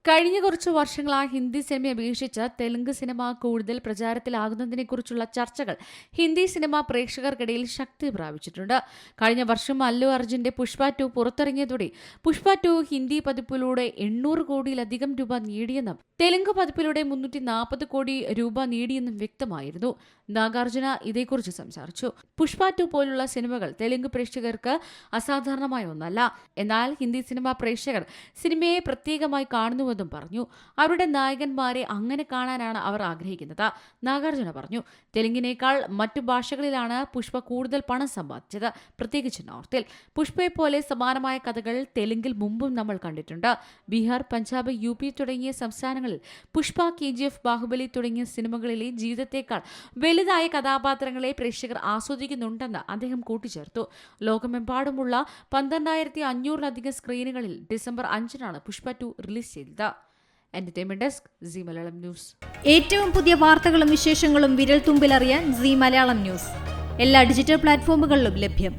കഴിഞ്ഞ കുറച്ചു വർഷങ്ങളായി ഹിന്ദി സിനിമയെ അപേക്ഷിച്ച് തെലുങ്ക് സിനിമ കൂടുതൽ പ്രചാരത്തിലാകുന്നതിനെക്കുറിച്ചുള്ള ചർച്ചകൾ ഹിന്ദി സിനിമ പ്രേക്ഷകർക്കിടയിൽ ശക്തി പ്രാപിച്ചിട്ടുണ്ട്. കഴിഞ്ഞ വർഷം അല്ലു അർജുന്റെ പുഷ്പ 2 പുറത്തിറങ്ങിയതോടെ പുഷ്പ 2 ഹിന്ദി പതിപ്പിലൂടെ 800 കോടിയിലധികം രൂപ നേടിയെന്നും തെലുങ്ക് പതിപ്പിലൂടെ 340 കോടി രൂപ നേടിയെന്നും വ്യക്തമായിരുന്നു. നാഗാർജുന ഇതേക്കുറിച്ച് സംസാരിച്ചു. പുഷ്പ 2 പോലുള്ള സിനിമകൾ തെലുങ്ക് പ്രേക്ഷകർക്ക് അസാധാരണമായ ഒന്നല്ല. എന്നാൽ ഹിന്ദി സിനിമ പ്രേക്ഷകർ സിനിമയെ പ്രത്യേകമായി കാണുന്നു പറഞ്ഞു. അവരുടെ നായകന്മാരെ അങ്ങനെ കാണാനാണ് അവർ ആഗ്രഹിക്കുന്നത്. നാഗാർജുന പറഞ്ഞു. തെലുങ്കിനേക്കാൾ മറ്റു ഭാഷകളിലാണ് പുഷ്പ കൂടുതൽ പണം സമ്പാദിച്ചത്, പ്രത്യേകിച്ച് നോർത്തിൽ. പുഷ്പയെ പോലെ സമാനമായ കഥകൾ തെലുങ്കിൽ മുമ്പും നമ്മൾ കണ്ടിട്ടുണ്ട്. ബീഹാർ, പഞ്ചാബ്, UP തുടങ്ങിയ സംസ്ഥാനങ്ങളിൽ പുഷ്പ, KGF, ബാഹുബലി തുടങ്ങിയ സിനിമകളിലെ ജീവിതത്തെക്കാൾ വലുതായ കഥാപാത്രങ്ങളെ പ്രേക്ഷകർ ആസ്വദിക്കുന്നുണ്ടെന്ന് അദ്ദേഹം കൂട്ടിച്ചേർത്തു. ലോകമെമ്പാടുമുള്ള 12,500-ലധികം സ്ക്രീനുകളിൽ ഡിസംബർ 5-നാണ് പുഷ്പ 2 റിലീസ് ചെയ്തത്. Entertainment desk, C Malayalam news. ഏറ്റവും പുതിയ വാർത്തകളും വിശേഷങ്ങളും വിരൽ തുമ്പിലറിയാൻ സി മലയാളം ന്യൂസ് എല്ലാ ഡിജിറ്റൽ പ്ലാറ്റ്ഫോമുകളിലും ലഭ്യം.